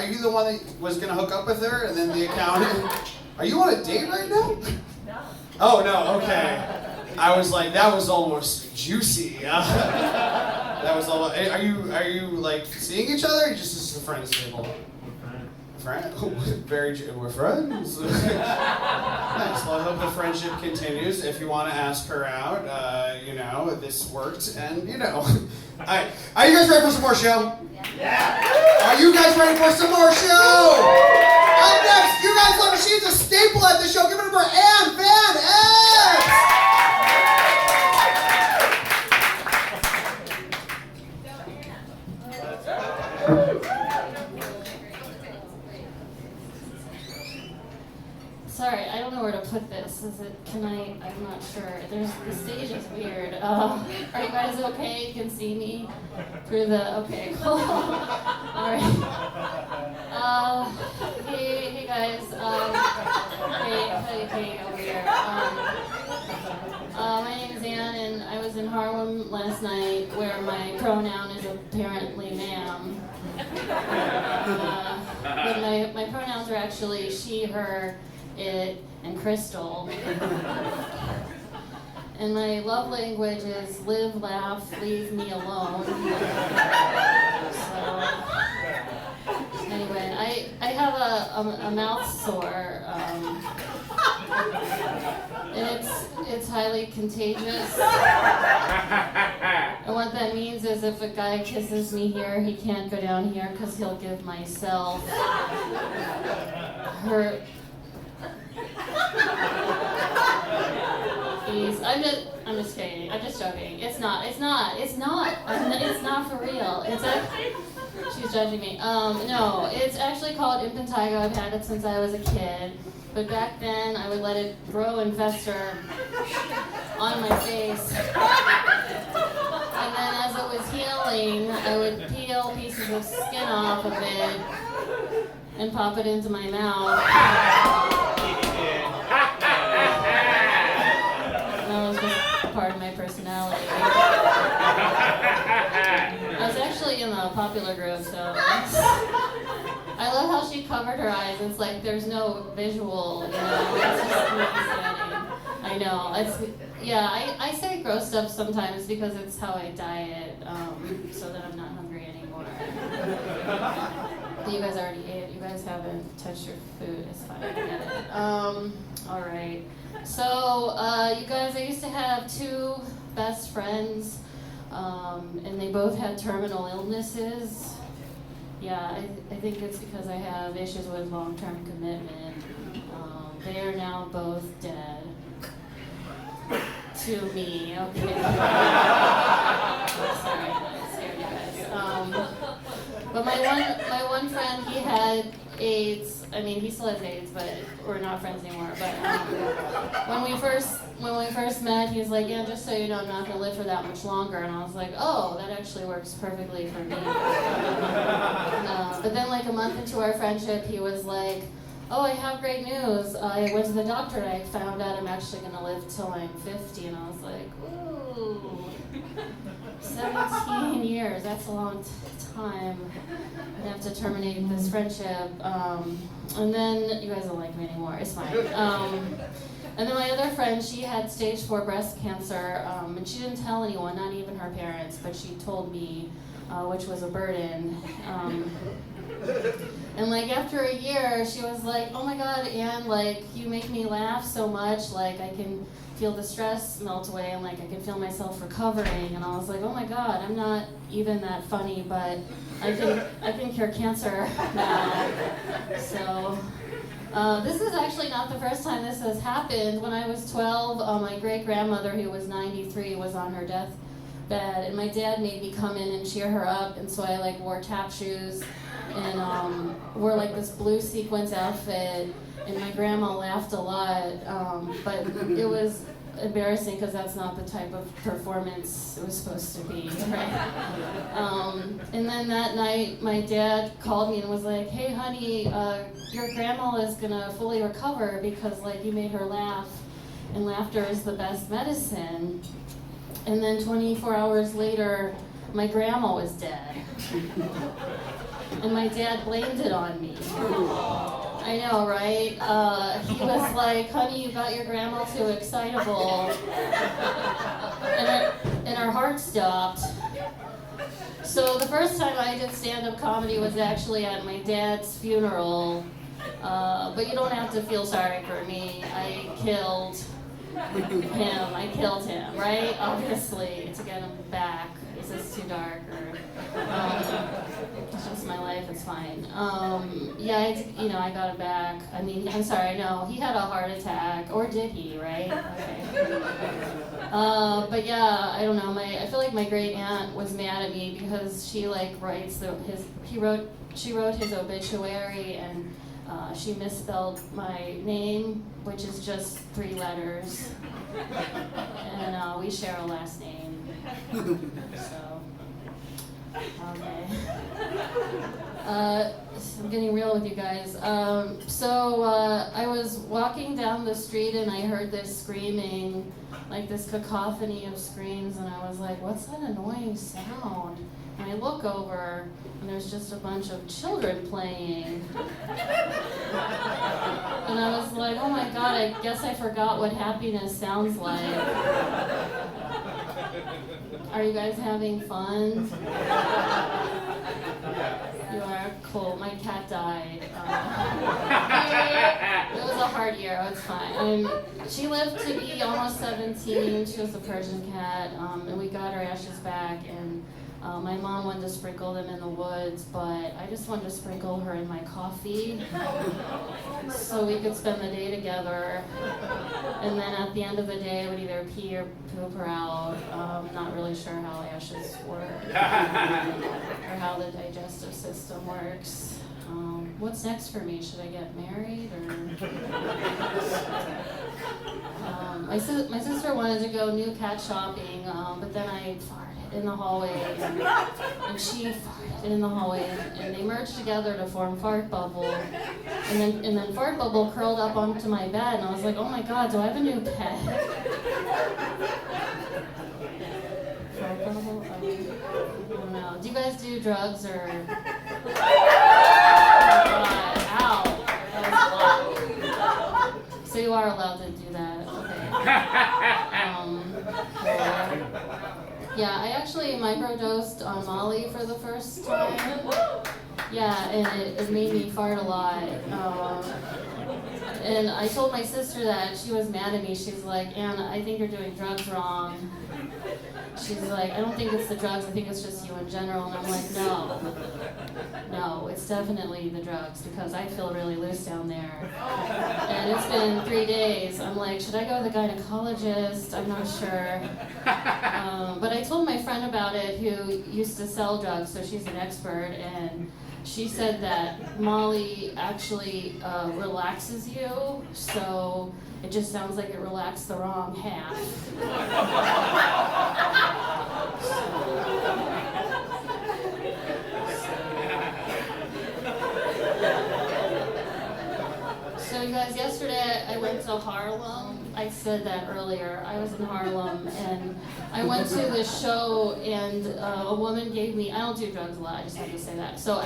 Are you the one that was gonna hook up with her, and then the accountant? Are you on a date right now? No. Oh no. Okay. I was like, that was almost juicy. That was all. Are you like seeing each other? Or just this is a friends table. Friend? We're friends. Nice. Well, I hope the friendship continues. If you want to ask her out, this worked, and All right. Are you guys ready for some more show? Yeah. Are you guys ready for some more show? Up next, you guys love her. She's a staple at the show. Give it up for Ann Van X. Sorry, I don't know where to put this. I'm not sure. The stage is weird. Are you guys okay? You can see me through okay, cool. All right. Hey guys. Hey, over here. My name is Ann, and I was in Harlem last night, where my pronoun is apparently ma'am. But my pronouns are actually she, her, it, and Crystal. And my love language is live, laugh, leave me alone. So, anyway, I have a mouth sore, and it's highly contagious. And what that means is if a guy kisses me here, he can't go down here because he'll give myself her. Please, I'm just kidding. I'm just joking. It's not for real. She's judging me. No, it's actually called impetigo. I've had it since I was a kid. But back then, I would let it grow and fester on my face. And then as it was healing, I would peel pieces of skin off of it and pop it into my mouth. That was just part of my personality. I was actually in the popular group, so I love how she covered her eyes. It's like there's no visual, It's just me standing. I know. I say gross stuff sometimes because it's how I diet, so that I'm not hungry anymore. You guys already ate. You guys haven't touched your food. It's fine. I get it. All right. So, you guys, I used to have two best friends, and they both had terminal illnesses. Yeah, I think it's because I have issues with long-term commitment. They are now both dead. To me, okay. Sorry, I scared you guys. But my one friend, he had AIDS. I mean, he still has AIDS, but we're not friends anymore. But when we first met, he was like, "Yeah, just so you know, I'm not gonna live for that much longer." And I was like, "Oh, that actually works perfectly for me." But then, like a month into our friendship, he was like, "Oh, I have great news. I went to the doctor and I found out I'm actually gonna live till I'm 50." And I was like, "Ooh, 17 years. That's a long time. I'd have to terminate this friendship." And then you guys don't like me anymore. It's fine. And then my other friend, she had stage 4 breast cancer, and she didn't tell anyone, not even her parents, but she told me, which was a burden. And like after a year, she was like, "Oh my God, Ann, like you make me laugh so much, like I can feel the stress melt away and like I can feel myself recovering." And I was like, "Oh my God, I'm not even that funny, but I can cure cancer now." So this is actually not the first time this has happened. When I was 12, my great-grandmother, who was 93, was on her deathbed, and my dad made me come in and cheer her up, and so I like wore tap shoes and wore like this blue sequins outfit, and my grandma laughed a lot, but it was embarrassing because that's not the type of performance it was supposed to be, right? And then that night, my dad called me and was like, "Hey, honey, your grandma is gonna fully recover because like you made her laugh, and laughter is the best medicine." And then 24 hours later, my grandma was dead. and my dad blamed it on me. I know, right? He was like, honey, you got your grandma too excitable. And our heart stopped. So the first time I did stand-up comedy was actually at my dad's funeral. But you don't have to feel sorry for me. I killed him, right? Obviously, to get him back. Is this too dark? Or, it's just my life, it's fine. I got him back. I mean, I'm sorry, no, he had a heart attack. Or did he, right? Okay. But yeah, I don't know. I feel like my great aunt was mad at me because she like she wrote his obituary and she misspelled my name, which is just 3 letters, and we share a last name. So, okay. I'm getting real with you guys. I was walking down the street and I heard this screaming, like this cacophony of screams, and I was like, what's that annoying sound? And I look over, and there's just a bunch of children playing. And I was like, oh my God, I guess I forgot what happiness sounds like. Are you guys having fun? You are? Cool. My cat died. It was a hard year. It's fine. She lived to be almost 17. She was a Persian cat, and we got her ashes back. And my mom wanted to sprinkle them in the woods, but I just wanted to sprinkle her in my coffee so we could spend the day together. And then at the end of the day, I would either pee or poop her out. Not really sure how ashes work or how the digestive system works. What's next for me? Should I get married or? My sister wanted to go new cat shopping, but then I farted in the hallway, and she farted in the hallway, and they merged together to form Fart Bubble, and then Fart Bubble curled up onto my bed, and I was like, oh my God, do I have a new pet? Fart Bubble? I don't know. Do you guys do drugs or? Ow, that was a lot. So you are allowed to do that, okay. Yeah, I actually microdosed on Molly for the first time. Yeah, and it made me fart a lot. And I told my sister that. She was mad at me. She's like, Anna, I think you're doing drugs wrong. She's like, I don't think it's the drugs, I think it's just you in general. And I'm like, no, it's definitely the drugs because I feel really loose down there. And it's been 3 days. I'm like, should I go to the gynecologist? I'm not sure. But I told my friend about it who used to sell drugs, so she's an expert, and she said that Molly actually relaxes you, so it just sounds like it relaxed the wrong half. So you guys, yesterday I went to Harlem. I said that earlier. I was in Harlem and I went to this show and a woman gave me, I don't do drugs a lot, I just have to say that. So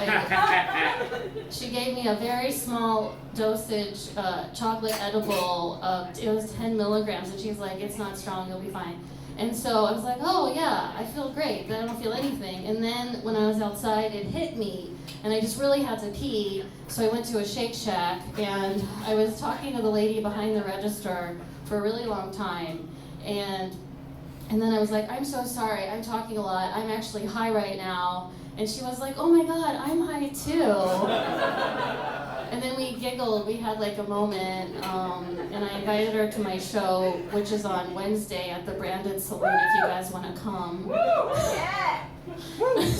she gave me a very small dosage chocolate edible. It was 10 milligrams and she's like, it's not strong, you'll be fine. And so I was like, oh yeah, I feel great, but I don't feel anything. And then when I was outside, it hit me, and I just really had to pee, so I went to a Shake Shack, and I was talking to the lady behind the register for a really long time, and then I was like, I'm so sorry, I'm talking a lot, I'm actually high right now. And she was like, oh my God, I'm high too. And then we giggled, we had like a moment, and I invited her to my show, which is on Wednesday at the Branded Saloon if you guys want to come. Yeah! If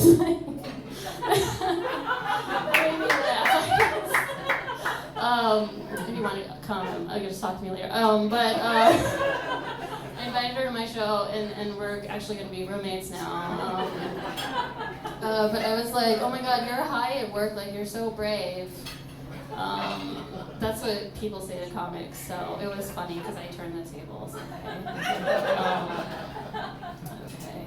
you want to come, you can just talk to me later. I invited her to my show, and we're actually going to be roommates now. But I was like, oh my God, you're high at work, like you're so brave. That's what people say to comics, so it was funny because I turned the tables. Okay. Okay.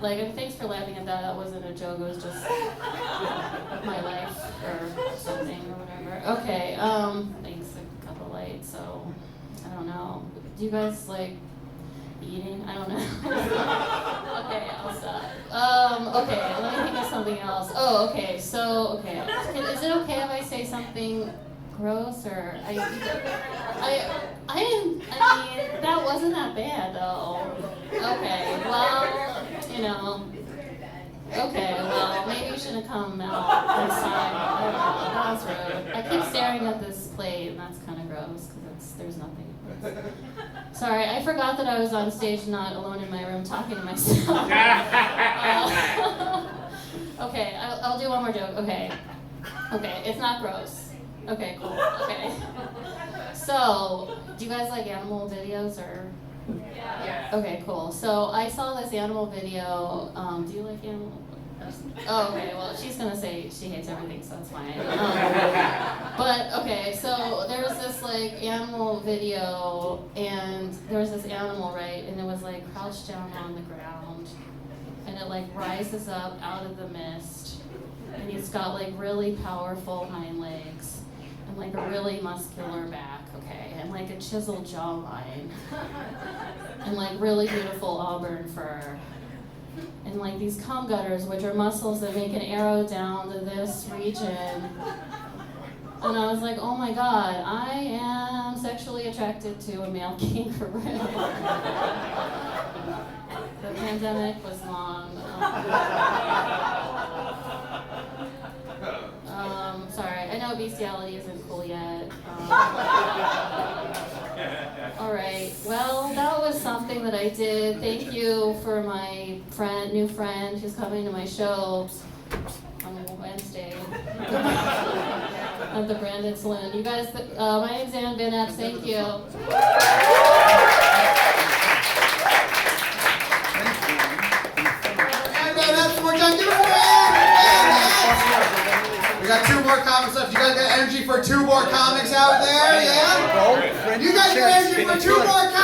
Like, thanks for laughing at that. That wasn't a joke. It was just my life or something or whatever. Okay. Thanks. A couple lights. So I don't know. Do you guys like eating? I don't know. Okay, I'll stop. Okay, let me think of something else. Oh, okay. So, okay. Is it okay if I say something gross or I mean, that wasn't that bad though. Okay, well, you know. Okay, well, maybe you shouldn't come out this time. I don't know. That was rude. I keep staring at this plate, and that's kind of gross because there's nothing. Sorry, I forgot that I was on stage, not alone in my room, talking to myself. Okay, I'll do one more joke. Okay, it's not gross. Okay, cool. Okay. So, do you guys like animal videos or? Yeah. Okay, cool. So I saw this animal video. Do you like animal? Oh, okay. Well, she's gonna say she hates everything, so that's fine. But okay, so there was this like animal video, and there was this animal, right? And it was like crouched down on the ground, and it like rises up out of the mist, and he's got like really powerful hind legs, and like a really muscular back, okay, and like a chiseled jawline, and like really beautiful auburn fur, and like these cum gutters, which are muscles that make an arrow down to this region. And I was like, oh my God, I am sexually attracted to a male kangaroo. The pandemic was long. Sorry, I know bestiality isn't cool yet. All right, well, that was something that I did. Thank you for my new friend who's coming to my show on Wednesday at the Brandon Saloon. You guys, my name's Ann Van Epps. Thank you. We got two more comics left. You guys got energy for two more comics out there? Yeah? You guys got energy for two more comics?